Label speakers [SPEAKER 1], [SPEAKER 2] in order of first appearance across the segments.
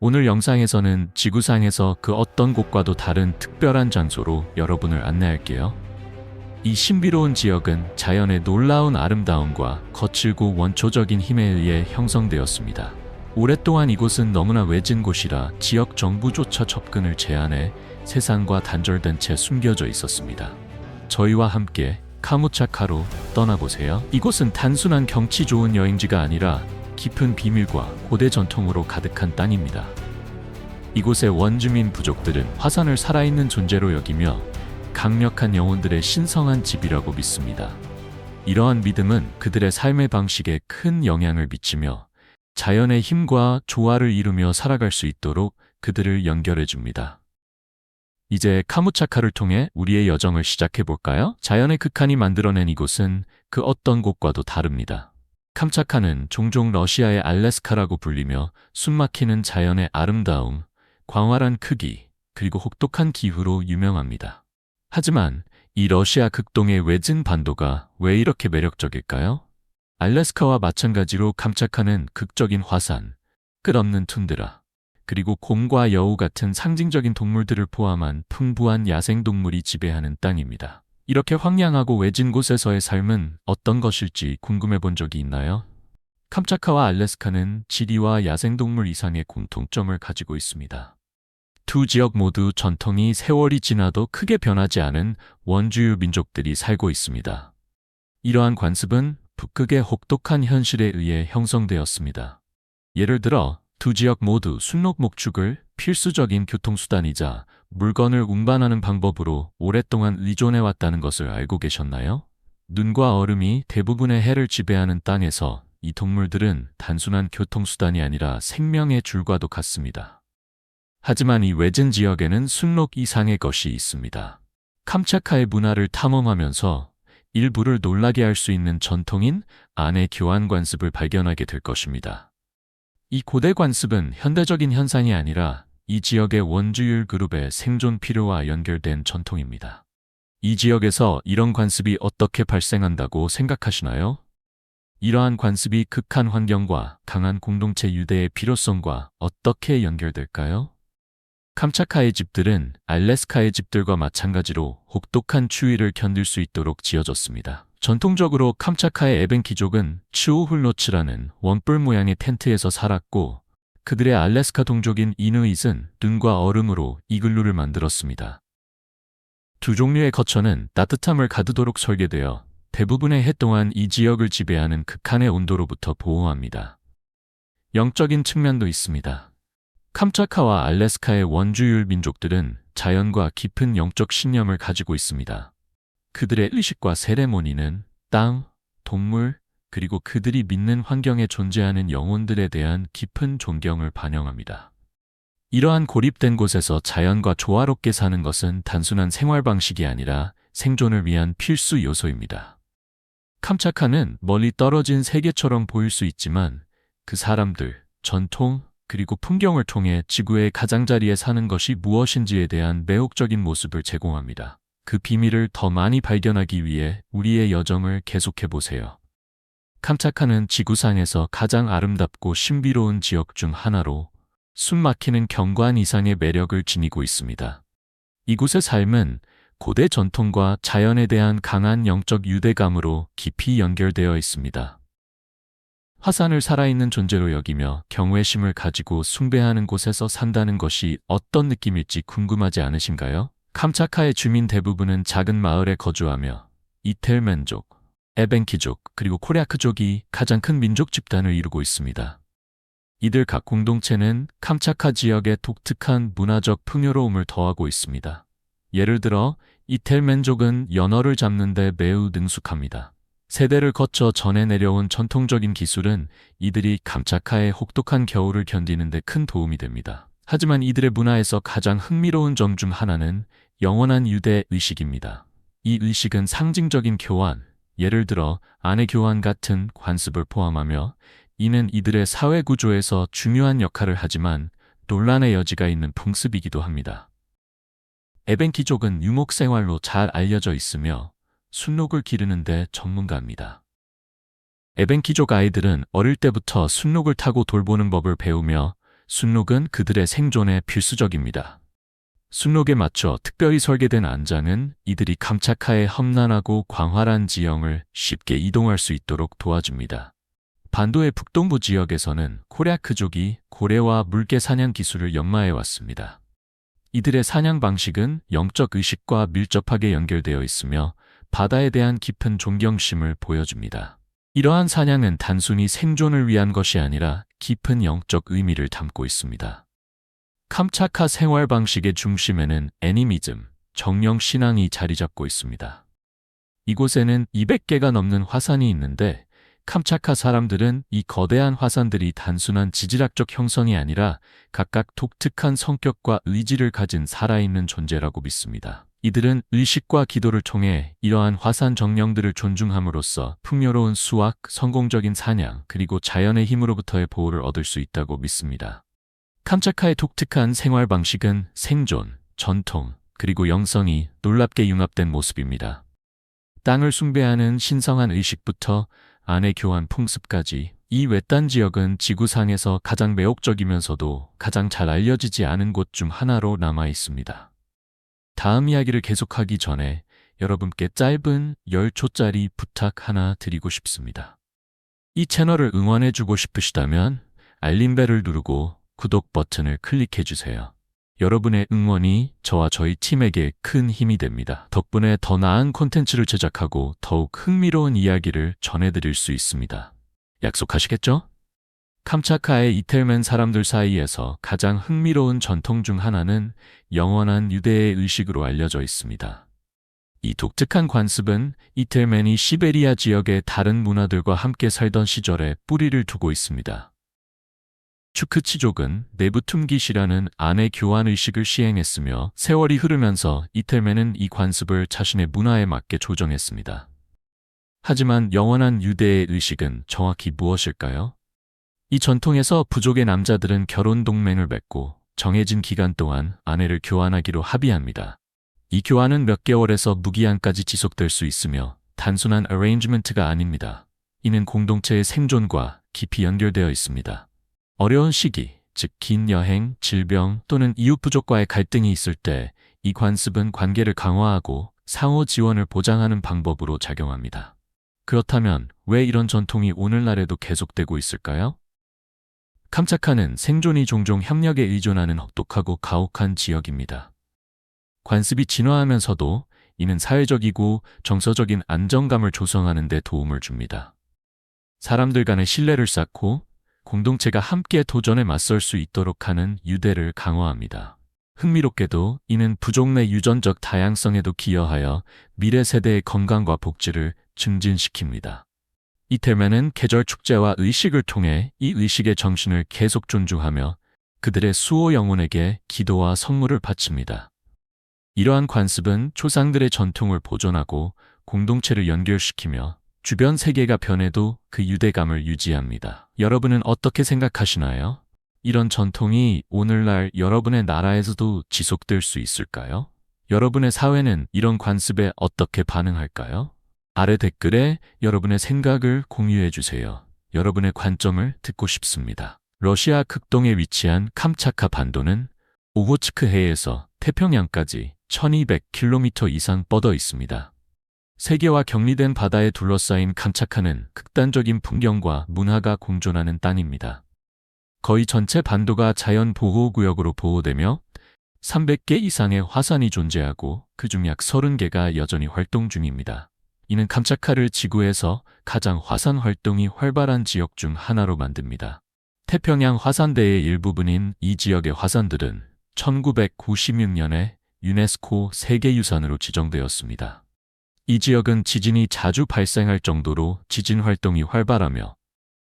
[SPEAKER 1] 오늘 영상에서는 지구상에서 그 어떤 곳과도 다른 특별한 장소로 여러분을 안내할게요. 이 신비로운 지역은 자연의 놀라운 아름다움과 거칠고 원초적인 힘에 의해 형성되었습니다. 오랫동안 이곳은 너무나 외진 곳이라 지역 정부조차 접근을 제한해 세상과 단절된 채 숨겨져 있었습니다. 저희와 함께 카무차카로 떠나보세요. 이곳은 단순한 경치 좋은 여행지가 아니라 깊은 비밀과 고대 전통으로 가득한 땅입니다. 이곳의 원주민 부족들은 화산을 살아있는 존재로 여기며 강력한 영혼들의 신성한 집이라고 믿습니다. 이러한 믿음은 그들의 삶의 방식에 큰 영향을 미치며 자연의 힘과 조화를 이루며 살아갈 수 있도록 그들을 연결해 줍니다. 이제 카무차카를 통해 우리의 여정을 시작해 볼까요? 자연의 극한이 만들어낸 이곳은 그 어떤 곳과도 다릅니다. 캄차카는 종종 러시아의 알래스카라고 불리며 숨막히는 자연의 아름다움, 광활한 크기, 그리고 혹독한 기후로 유명합니다. 하지만 이 러시아 극동의 외진 반도가 왜 이렇게 매력적일까요? 알래스카와 마찬가지로 캄차카는 극적인 화산, 끝없는 툰드라, 그리고 곰과 여우 같은 상징적인 동물들을 포함한 풍부한 야생동물이 지배하는 땅입니다. 이렇게 황량하고 외진 곳에서의 삶은 어떤 것일지 궁금해 본 적이 있나요? 캄차카와 알래스카는 지리와 야생동물 이상의 공통점을 가지고 있습니다. 두 지역 모두 전통이 세월이 지나도 크게 변하지 않은 원주유 민족들이 살고 있습니다. 이러한 관습은 북극의 혹독한 현실에 의해 형성되었습니다. 예를 들어 두 지역 모두 순록 목축을 필수적인 교통수단이자 물건을 운반하는 방법으로 오랫동안 의존해왔다는 것을 알고 계셨나요? 눈과 얼음이 대부분의 해를 지배하는 땅에서 이 동물들은 단순한 교통수단이 아니라 생명의 줄과도 같습니다. 하지만 이 외진 지역에는 순록 이상의 것이 있습니다. 캄차카의 문화를 탐험하면서 일부를 놀라게 할 수 있는 전통인 아내 교환 관습을 발견하게 될 것입니다. 이 고대 관습은 현대적인 현상이 아니라 이 지역의 원주율 그룹의 생존 필요와 연결된 전통입니다. 이 지역에서 이런 관습이 어떻게 발생한다고 생각하시나요? 이러한 관습이 극한 환경과 강한 공동체 유대의 필요성과 어떻게 연결될까요? 캄차카의 집들은 알래스카의 집들과 마찬가지로 혹독한 추위를 견딜 수 있도록 지어졌습니다. 전통적으로 캄차카의 에벤키족은 츠오훌노츠라는 원뿔 모양의 텐트에서 살았고 그들의 알래스카 동족인 이누잇은 눈과 얼음으로 이글루를 만들었습니다. 두 종류의 거처는 따뜻함을 가두도록 설계되어 대부분의 해 동안 이 지역을 지배하는 극한의 온도로부터 보호합니다. 영적인 측면도 있습니다. 캄차카와 알래스카의 원주율 민족들은 자연과 깊은 영적 신념을 가지고 있습니다. 그들의 의식과 세레모니는 땅, 동물, 그리고 그들이 믿는 환경에 존재하는 영혼들에 대한 깊은 존경을 반영합니다. 이러한 고립된 곳에서 자연과 조화롭게 사는 것은 단순한 생활 방식이 아니라 생존을 위한 필수 요소입니다. 캄차카는 멀리 떨어진 세계처럼 보일 수 있지만 그 사람들, 전통, 그리고 풍경을 통해 지구의 가장자리에 사는 것이 무엇인지에 대한 매혹적인 모습을 제공합니다. 그 비밀을 더 많이 발견하기 위해 우리의 여정을 계속해보세요. 캄차카는 지구상에서 가장 아름답고 신비로운 지역 중 하나로 숨막히는 경관 이상의 매력을 지니고 있습니다. 이곳의 삶은 고대 전통과 자연에 대한 강한 영적 유대감으로 깊이 연결되어 있습니다. 화산을 살아있는 존재로 여기며 경외심을 가지고 숭배하는 곳에서 산다는 것이 어떤 느낌일지 궁금하지 않으신가요? 캄차카의 주민 대부분은 작은 마을에 거주하며 이텔멘족, 에벤키족, 그리고 코리아크족이 가장 큰 민족 집단을 이루고 있습니다. 이들 각 공동체는 캄차카 지역의 독특한 문화적 풍요로움을 더하고 있습니다. 예를 들어 이텔멘족은 연어를 잡는 데 매우 능숙합니다. 세대를 거쳐 전해 내려온 전통적인 기술은 이들이 캄차카의 혹독한 겨울을 견디는 데 큰 도움이 됩니다. 하지만 이들의 문화에서 가장 흥미로운 점 중 하나는 영원한 유대 의식입니다. 이 의식은 상징적인 교환, 예를 들어 아내 교환 같은 관습을 포함하며 이는 이들의 사회 구조에서 중요한 역할을 하지만 논란의 여지가 있는 풍습이기도 합니다. 에벤키족은 유목 생활로 잘 알려져 있으며 순록을 기르는 데 전문가입니다. 에벤키족 아이들은 어릴 때부터 순록을 타고 돌보는 법을 배우며 순록은 그들의 생존에 필수적입니다. 순록에 맞춰 특별히 설계된 안장은 이들이 캄차카의 험난하고 광활한 지형을 쉽게 이동할 수 있도록 도와줍니다. 반도의 북동부 지역에서는 코랴크족이 고래와 물개 사냥 기술을 연마해 왔습니다. 이들의 사냥 방식은 영적 의식과 밀접하게 연결되어 있으며 바다에 대한 깊은 존경심을 보여줍니다. 이러한 사냥은 단순히 생존을 위한 것이 아니라 깊은 영적 의미를 담고 있습니다. 캄차카 생활 방식의 중심에는 애니미즘, 정령 신앙이 자리 잡고 있습니다. 이곳에는 200개가 넘는 화산이 있는데 캄차카 사람들은 이 거대한 화산들이 단순한 지질학적 형성이 아니라 각각 독특한 성격과 의지를 가진 살아있는 존재라고 믿습니다. 이들은 의식과 기도를 통해 이러한 화산 정령들을 존중함으로써 풍요로운 수확, 성공적인 사냥, 그리고 자연의 힘으로부터의 보호를 얻을 수 있다고 믿습니다. 캄차카의 독특한 생활 방식은 생존, 전통, 그리고 영성이 놀랍게 융합된 모습입니다. 땅을 숭배하는 신성한 의식부터 아내 교환 풍습까지 이 외딴 지역은 지구상에서 가장 매혹적이면서도 가장 잘 알려지지 않은 곳 중 하나로 남아 있습니다. 다음 이야기를 계속하기 전에 여러분께 짧은 10초짜리 부탁 하나 드리고 싶습니다. 이 채널을 응원해주고 싶으시다면 알림벨을 누르고 구독 버튼을 클릭해주세요. 여러분의 응원이 저와 저희 팀에게 큰 힘이 됩니다. 덕분에 더 나은 콘텐츠를 제작하고 더욱 흥미로운 이야기를 전해드릴 수 있습니다. 약속하시겠죠? 캄차카의 이텔멘 사람들 사이에서 가장 흥미로운 전통 중 하나는 영원한 유대의 의식으로 알려져 있습니다. 이 독특한 관습은 이텔멘이 시베리아 지역의 다른 문화들과 함께 살던 시절에 뿌리를 두고 있습니다. 추크치족은 네부툼깃이라는 아내 교환 의식을 시행했으며 세월이 흐르면서 이텔멘은 이 관습을 자신의 문화에 맞게 조정했습니다. 하지만 영원한 유대의 의식은 정확히 무엇일까요? 이 전통에서 부족의 남자들은 결혼 동맹을 맺고 정해진 기간 동안 아내를 교환하기로 합의합니다. 이 교환은 몇 개월에서 무기한까지 지속될 수 있으며 단순한 어레인지먼트가 아닙니다. 이는 공동체의 생존과 깊이 연결되어 있습니다. 어려운 시기, 즉 긴 여행, 질병 또는 이웃 부족과의 갈등이 있을 때 이 관습은 관계를 강화하고 상호 지원을 보장하는 방법으로 작용합니다. 그렇다면 왜 이런 전통이 오늘날에도 계속되고 있을까요? 캄차카는 생존이 종종 협력에 의존하는 혹독하고 가혹한 지역입니다. 관습이 진화하면서도 이는 사회적이고 정서적인 안정감을 조성하는 데 도움을 줍니다. 사람들 간의 신뢰를 쌓고 공동체가 함께 도전에 맞설 수 있도록 하는 유대를 강화합니다. 흥미롭게도 이는 부족 내 유전적 다양성에도 기여하여 미래 세대의 건강과 복지를 증진시킵니다. 이텔멘은 계절 축제와 의식을 통해 이 의식의 정신을 계속 존중하며 그들의 수호 영혼에게 기도와 선물을 바칩니다. 이러한 관습은 조상들의 전통을 보존하고 공동체를 연결시키며 주변 세계가 변해도 그 유대감을 유지합니다. 여러분은 어떻게 생각하시나요? 이런 전통이 오늘날 여러분의 나라에서도 지속될 수 있을까요? 여러분의 사회는 이런 관습에 어떻게 반응할까요? 아래 댓글에 여러분의 생각을 공유해 주세요. 여러분의 관점을 듣고 싶습니다. 러시아 극동에 위치한 캄차카 반도는 오호츠크해에서 태평양까지 1200km 이상 뻗어 있습니다. 세계와 격리된 바다에 둘러싸인 캄차카는 극단적인 풍경과 문화가 공존하는 땅입니다. 거의 전체 반도가 자연보호구역으로 보호되며 300개 이상의 화산이 존재하고 그중 약 30개가 여전히 활동 중입니다. 이는 캄차카를 지구에서 가장 화산 활동이 활발한 지역 중 하나로 만듭니다. 태평양 화산대의 일부분인 이 지역의 화산들은 1996년에 유네스코 세계유산으로 지정되었습니다. 이 지역은 지진이 자주 발생할 정도로 지진 활동이 활발하며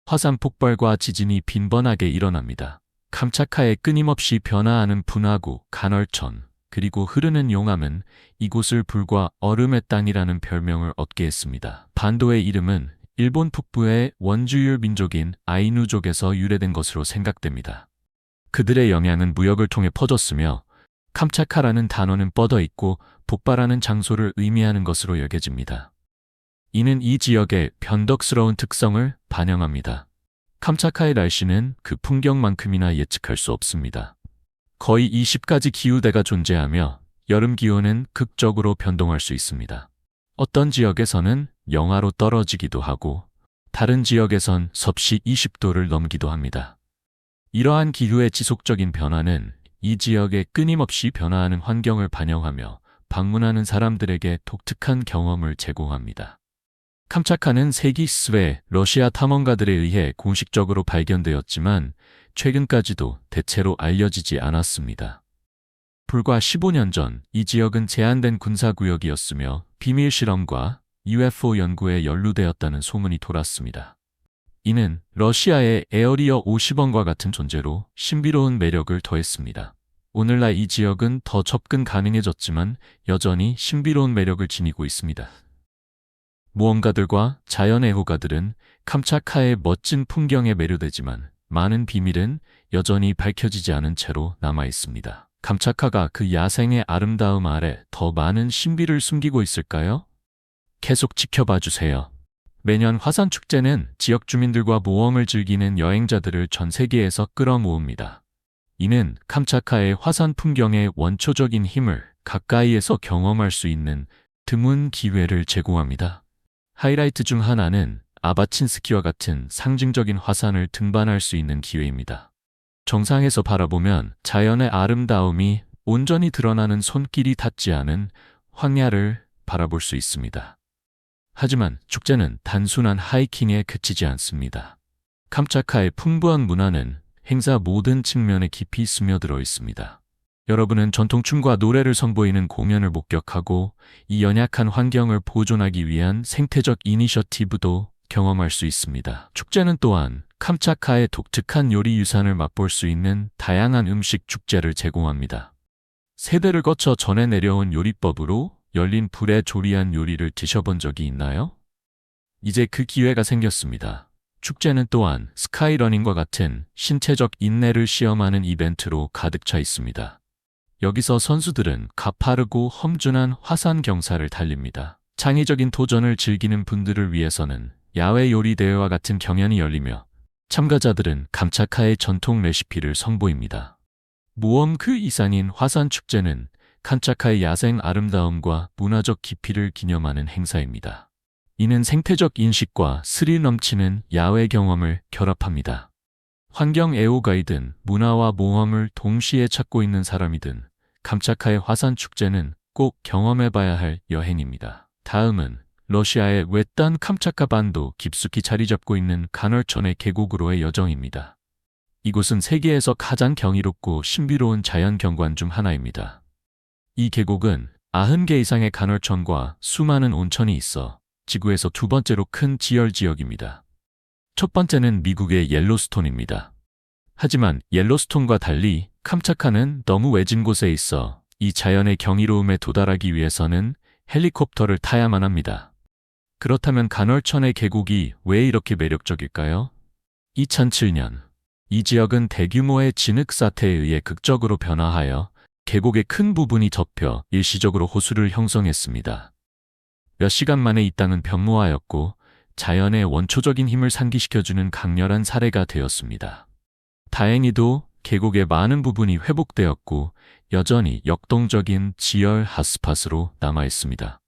[SPEAKER 1] 화산 폭발과 지진이 빈번하게 일어납니다. 캄차카의 끊임없이 변화하는 분화구, 간헐천, 그리고 흐르는 용암은 이곳을 불과 얼음의 땅이라는 별명을 얻게 했습니다. 반도의 이름은 일본 북부의 원주율 민족인 아이누족에서 유래된 것으로 생각됩니다. 그들의 영향은 무역을 통해 퍼졌으며 캄차카라는 단어는 뻗어 있고 폭발하는 장소를 의미하는 것으로 여겨집니다. 이는 이 지역의 변덕스러운 특성을 반영합니다. 캄차카의 날씨는 그 풍경만큼이나 예측할 수 없습니다. 거의 20가지 기후대가 존재하며 여름 기온은 극적으로 변동할 수 있습니다. 어떤 지역에서는 영하로 떨어지기도 하고 다른 지역에선 섭씨 20도를 넘기도 합니다. 이러한 기후의 지속적인 변화는 이 지역의 끊임없이 변화하는 환경을 반영하며 방문하는 사람들에게 독특한 경험을 제공합니다. 캄차카는 세기 스웨 러시아 탐험가들에 의해 공식적으로 발견되었지만 최근까지도 대체로 알려지지 않았습니다. 불과 15년 전 이 지역은 제한된 군사구역이었으며 비밀 실험과 UFO 연구에 연루되었다는 소문이 돌았습니다. 이는 러시아의 에어리어 50원과 같은 존재로 신비로운 매력을 더했습니다. 오늘날 이 지역은 더 접근 가능해졌지만 여전히 신비로운 매력을 지니고 있습니다. 모험가들과 자연 애호가들은 캄차카의 멋진 풍경에 매료되지만 많은 비밀은 여전히 밝혀지지 않은 채로 남아 있습니다. 캄차카가 그 야생의 아름다움 아래 더 많은 신비를 숨기고 있을까요? 계속 지켜봐 주세요. 매년 화산 축제는 지역 주민들과 모험을 즐기는 여행자들을 전 세계에서 끌어모읍니다. 이는 캄차카의 화산 풍경의 원초적인 힘을 가까이에서 경험할 수 있는 드문 기회를 제공합니다. 하이라이트 중 하나는 아바친스키와 같은 상징적인 화산을 등반할 수 있는 기회입니다. 정상에서 바라보면 자연의 아름다움이 온전히 드러나는 손길이 닿지 않은 황야를 바라볼 수 있습니다. 하지만 축제는 단순한 하이킹에 그치지 않습니다. 캄차카의 풍부한 문화는 행사 모든 측면에 깊이 스며들어 있습니다. 여러분은 전통춤과 노래를 선보이는 공연을 목격하고 이 연약한 환경을 보존하기 위한 생태적 이니셔티브도 경험할 수 있습니다. 축제는 또한 캄차카의 독특한 요리 유산을 맛볼 수 있는 다양한 음식 축제를 제공합니다. 세대를 거쳐 전해 내려온 요리법으로 열린 불에 조리한 요리를 드셔본 적이 있나요? 이제 그 기회가 생겼습니다. 축제는 또한 스카이러닝과 같은 신체적 인내를 시험하는 이벤트로 가득 차 있습니다. 여기서 선수들은 가파르고 험준한 화산 경사를 달립니다. 창의적인 도전을 즐기는 분들을 위해서는 야외 요리 대회와 같은 경연이 열리며 참가자들은 캄차카의 전통 레시피를 선보입니다. 모험 그 이상인 화산 축제는 캄차카의 야생 아름다움과 문화적 깊이를 기념하는 행사입니다. 이는 생태적 인식과 스릴 넘치는 야외 경험을 결합합니다. 환경 애호가이든 문화와 모험을 동시에 찾고 있는 사람이든 캄차카의 화산 축제는 꼭 경험해봐야 할 여행입니다. 다음은 러시아의 외딴 캄차카 반도 깊숙이 자리 잡고 있는 간헐천의 계곡으로의 여정입니다. 이곳은 세계에서 가장 경이롭고 신비로운 자연 경관 중 하나입니다. 이 계곡은 90개 이상의 간헐천과 수많은 온천이 있어 지구에서 두 번째로 큰 지열 지역입니다. 첫 번째는 미국의 옐로스톤입니다. 하지만 옐로스톤과 달리 캄차카는 너무 외진 곳에 있어 이 자연의 경이로움에 도달하기 위해서는 헬리콥터를 타야만 합니다. 그렇다면 간헐천의 계곡이 왜 이렇게 매력적일까요? 2007년 이 지역은 대규모의 진흙 사태에 의해 극적으로 변화하여 계곡의 큰 부분이 접혀 일시적으로 호수를 형성했습니다. 몇 시간 만에 이 땅은 변모하였고 자연의 원초적인 힘을 상기시켜주는 강렬한 사례가 되었습니다. 다행히도 계곡의 많은 부분이 회복되었고 여전히 역동적인 지열 핫스팟으로 남아있습니다.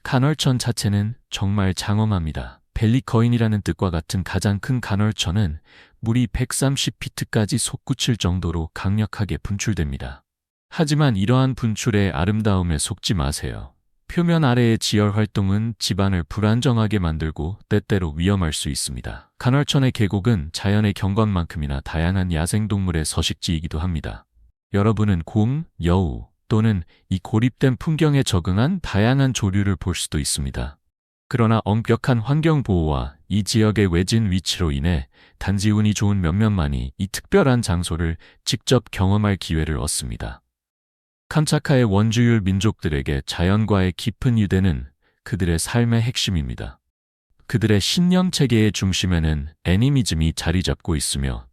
[SPEAKER 1] 간헐천 자체는 정말 장엄합니다. 벨리거인이라는 뜻과 같은 가장 큰 간헐천은 물이 130피트까지 솟구칠 정도로 강력하게 분출됩니다. 하지만 이러한 분출의 아름다움에 속지 마세요. 표면 아래의 지열 활동은 집안을 불안정하게 만들고 때때로 위험할 수 있습니다. 간헐천의 계곡은 자연의 경관만큼이나 다양한 야생동물의 서식지이기도 합니다. 여러분은 곰, 여우 또는 이 고립된 풍경에 적응한 다양한 조류를 볼 수도 있습니다. 그러나 엄격한 환경보호와 이 지역의 외진 위치로 인해 단지 운이 좋은 몇몇만이 이 특별한 장소를 직접 경험할 기회를 얻습니다. 캄차카의 원주율 민족들에게 자연과의 깊은 유대는 그들의 삶의 핵심입니다. 그들의 신념 체계의 중심에는 애니미즘이 자리 잡고 있으며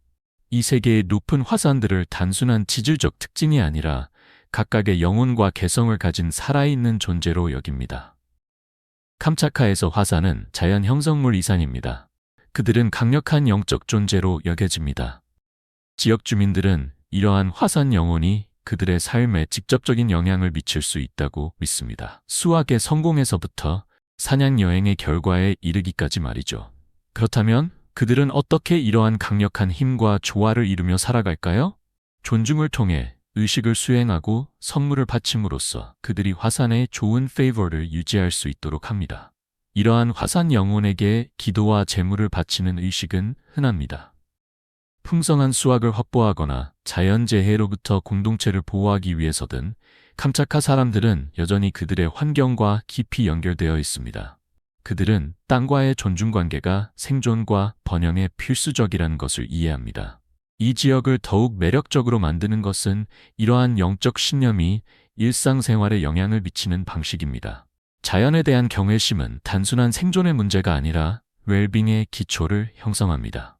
[SPEAKER 1] 이 세계의 높은 화산들을 단순한 지질적 특징이 아니라 각각의 영혼과 개성을 가진 살아있는 존재로 여깁니다. 캄차카에서 화산은 자연 형성물 이상입니다. 그들은 강력한 영적 존재로 여겨집니다. 지역 주민들은 이러한 화산 영혼이 그들의 삶에 직접적인 영향을 미칠 수 있다고 믿습니다. 수학의 성공에서부터 사냥 여행의 결과에 이르기까지 말이죠. 그렇다면 그들은 어떻게 이러한 강력한 힘과 조화를 이루며 살아갈까요? 존중을 통해 의식을 수행하고 선물을 바침으로써 그들이 화산의 좋은 페이버를 유지할 수 있도록 합니다. 이러한 화산 영혼에게 기도와 제물을 바치는 의식은 흔합니다. 풍성한 수확을 확보하거나 자연재해로부터 공동체를 보호하기 위해서든 캄차카 사람들은 여전히 그들의 환경과 깊이 연결되어 있습니다. 그들은 땅과의 존중관계가 생존과 번영에 필수적이라는 것을 이해합니다. 이 지역을 더욱 매력적으로 만드는 것은 이러한 영적 신념이 일상생활에 영향을 미치는 방식입니다. 자연에 대한 경외심은 단순한 생존의 문제가 아니라 웰빙의 기초를 형성합니다.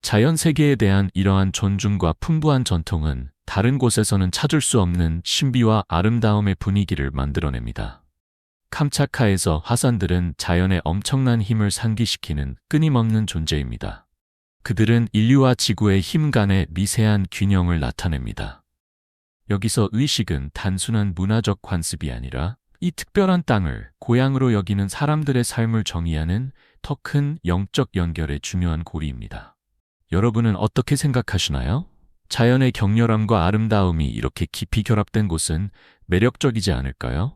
[SPEAKER 1] 자연 세계에 대한 이러한 존중과 풍부한 전통은 다른 곳에서는 찾을 수 없는 신비와 아름다움의 분위기를 만들어냅니다. 캄차카에서 화산들은 자연의 엄청난 힘을 상기시키는 끊임없는 존재입니다. 그들은 인류와 지구의 힘 간의 미세한 균형을 나타냅니다. 여기서 의식은 단순한 문화적 관습이 아니라 이 특별한 땅을 고향으로 여기는 사람들의 삶을 정의하는 더 큰 영적 연결의 중요한 고리입니다. 여러분은 어떻게 생각하시나요? 자연의 격렬함과 아름다움이 이렇게 깊이 결합된 곳은 매력적이지 않을까요?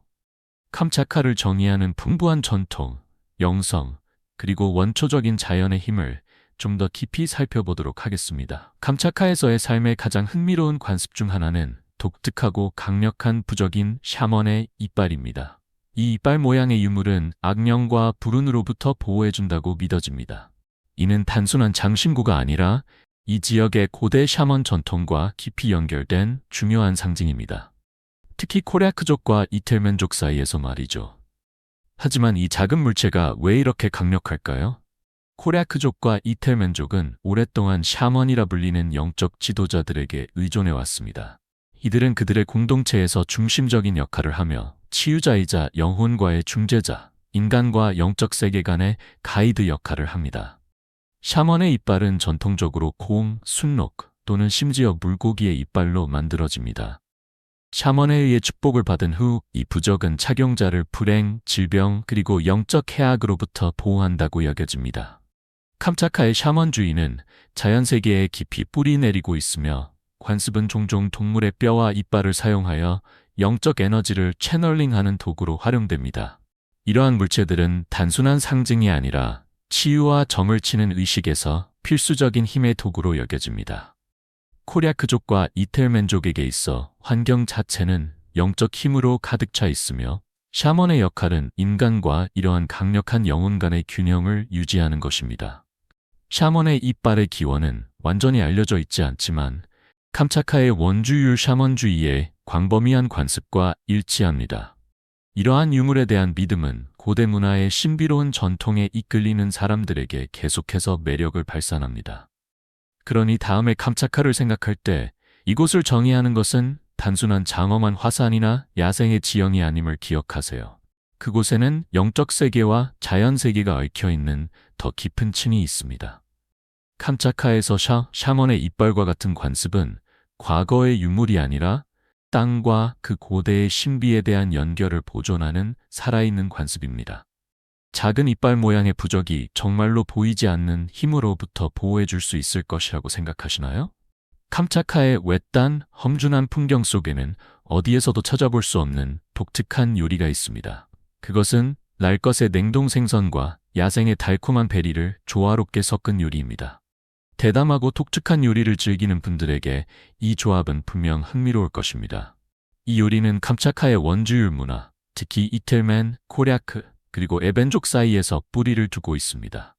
[SPEAKER 1] 캄차카를 정의하는 풍부한 전통, 영성, 그리고 원초적인 자연의 힘을 좀 더 깊이 살펴보도록 하겠습니다. 캄차카에서의 삶의 가장 흥미로운 관습 중 하나는 독특하고 강력한 부적인 샤먼의 이빨입니다. 이 이빨 모양의 유물은 악령과 불운으로부터 보호해준다고 믿어집니다. 이는 단순한 장신구가 아니라 이 지역의 고대 샤먼 전통과 깊이 연결된 중요한 상징입니다. 특히 코레아크족과 이텔멘족 사이에서 말이죠. 하지만 이 작은 물체가 왜 이렇게 강력할까요? 코레아크족과 이텔멘족은 오랫동안 샤먼이라 불리는 영적 지도자들에게 의존해왔습니다. 이들은 그들의 공동체에서 중심적인 역할을 하며 치유자이자 영혼과의 중재자, 인간과 영적 세계 간의 가이드 역할을 합니다. 샤먼의 이빨은 전통적으로 공, 순록 또는 심지어 물고기의 이빨로 만들어집니다. 샤먼에 의해 축복을 받은 후 이 부적은 착용자를 불행, 질병 그리고 영적 해악으로부터 보호한다고 여겨집니다. 캄차카의 샤먼주의는 자연세계에 깊이 뿌리 내리고 있으며 관습은 종종 동물의 뼈와 이빨을 사용하여 영적 에너지를 채널링하는 도구로 활용됩니다. 이러한 물체들은 단순한 상징이 아니라 치유와 점을 치는 의식에서 필수적인 힘의 도구로 여겨집니다. 코리아크족과 이텔멘족에게 있어 환경 자체는 영적 힘으로 가득 차 있으며 샤먼의 역할은 인간과 이러한 강력한 영혼 간의 균형을 유지하는 것입니다. 샤먼의 이빨의 기원은 완전히 알려져 있지 않지만 캄차카의 원주율 샤먼주의의 광범위한 관습과 일치합니다. 이러한 유물에 대한 믿음은 고대 문화의 신비로운 전통에 이끌리는 사람들에게 계속해서 매력을 발산합니다. 그러니 다음에 캄차카를 생각할 때 이곳을 정의하는 것은 단순한 장엄한 화산이나 야생의 지형이 아님을 기억하세요. 그곳에는 영적 세계와 자연 세계가 얽혀있는 더 깊은 층이 있습니다. 캄차카에서 샤먼의 이빨과 같은 관습은 과거의 유물이 아니라 땅과 그 고대의 신비에 대한 연결을 보존하는 살아있는 관습입니다. 작은 이빨 모양의 부적이 정말로 보이지 않는 힘으로부터 보호해줄 수 있을 것이라고 생각하시나요? 캄차카의 외딴 험준한 풍경 속에는 어디에서도 찾아볼 수 없는 독특한 요리가 있습니다. 그것은 날 것의 냉동 생선과 야생의 달콤한 베리를 조화롭게 섞은 요리입니다. 대담하고 독특한 요리를 즐기는 분들에게 이 조합은 분명 흥미로울 것입니다. 이 요리는 캄차카의 원주율 문화, 특히 이텔멘, 코리아크, 그리고 에벤족 사이에서 뿌리를 두고 있습니다.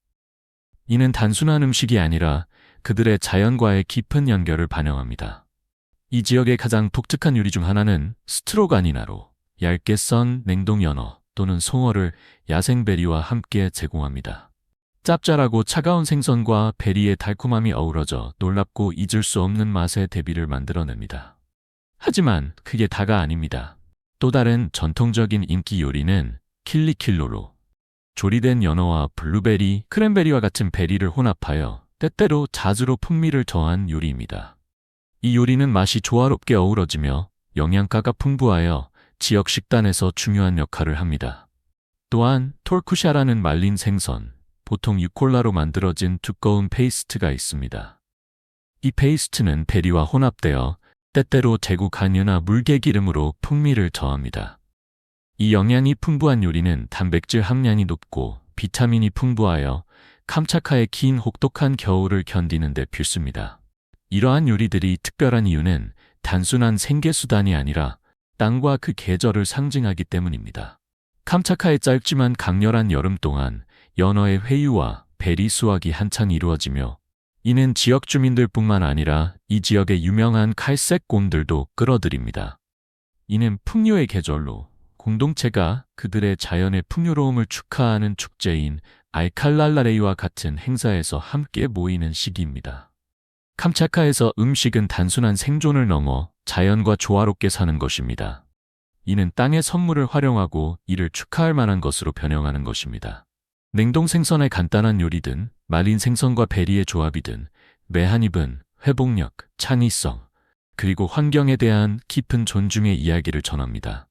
[SPEAKER 1] 이는 단순한 음식이 아니라 그들의 자연과의 깊은 연결을 반영합니다. 이 지역의 가장 독특한 요리 중 하나는 스트로가니나로 얇게 썬 냉동 연어 또는 송어를 야생베리와 함께 제공합니다. 짭짤하고 차가운 생선과 베리의 달콤함이 어우러져 놀랍고 잊을 수 없는 맛의 대비를 만들어냅니다. 하지만 그게 다가 아닙니다. 또 다른 전통적인 인기 요리는 킬리킬로로 조리된 연어와 블루베리, 크랜베리와 같은 베리를 혼합하여 때때로 잣으로 풍미를 더한 요리입니다. 이 요리는 맛이 조화롭게 어우러지며 영양가가 풍부하여 지역 식단에서 중요한 역할을 합니다. 또한 톨쿠샤라는 말린 생선, 보통 유콜라로 만들어진 두꺼운 페이스트가 있습니다. 이 페이스트는 베리와 혼합되어 때때로 제국 한유나 물개기름으로 풍미를 더합니다. 이 영양이 풍부한 요리는 단백질 함량이 높고 비타민이 풍부하여 캄차카의 긴 혹독한 겨울을 견디는 데 필수입니다. 이러한 요리들이 특별한 이유는 단순한 생계수단이 아니라 땅과 그 계절을 상징하기 때문입니다. 캄차카의 짧지만 강렬한 여름 동안 연어의 회유와 베리 수확이 한창 이루어지며 이는 지역 주민들뿐만 아니라 이 지역의 유명한 칼색 곰들도 끌어들입니다. 이는 풍요의 계절로 공동체가 그들의 자연의 풍요로움을 축하하는 축제인 알칼랄라레이와 같은 행사에서 함께 모이는 시기입니다. 캄차카에서 음식은 단순한 생존을 넘어 자연과 조화롭게 사는 것입니다. 이는 땅의 선물을 활용하고 이를 축하할 만한 것으로 변형하는 것입니다. 냉동 생선의 간단한 요리든 말린 생선과 베리의 조합이든 매 한 입은 회복력, 창의성, 그리고 환경에 대한 깊은 존중의 이야기를 전합니다.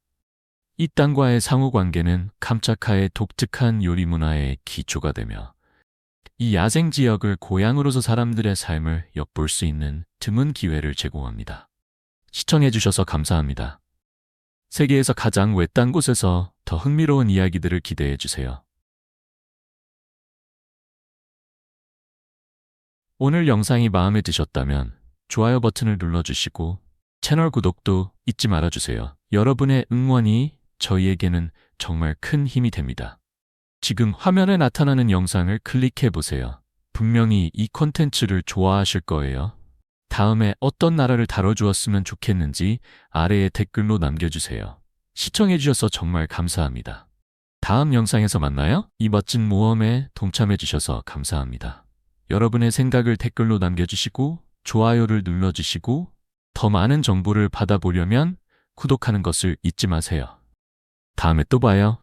[SPEAKER 1] 이 땅과의 상호관계는 캄차카의 독특한 요리 문화의 기초가 되며 이 야생 지역을 고향으로서 사람들의 삶을 엿볼 수 있는 드문 기회를 제공합니다. 시청해주셔서 감사합니다. 세계에서 가장 외딴 곳에서 더 흥미로운 이야기들을 기대해주세요. 오늘 영상이 마음에 드셨다면 좋아요 버튼을 눌러주시고 채널 구독도 잊지 말아주세요. 여러분의 응원이 저희에게는 정말 큰 힘이 됩니다. 지금 화면에 나타나는 영상을 클릭해보세요. 분명히 이 콘텐츠를 좋아하실 거예요. 다음에 어떤 나라를 다뤄주었으면 좋겠는지 아래에 댓글로 남겨주세요. 시청해주셔서 정말 감사합니다. 다음 영상에서 만나요. 이 멋진 모험에 동참해주셔서 감사합니다. 여러분의 생각을 댓글로 남겨주시고 좋아요를 눌러주시고 더 많은 정보를 받아보려면 구독하는 것을 잊지 마세요. 다음에 또 봐요.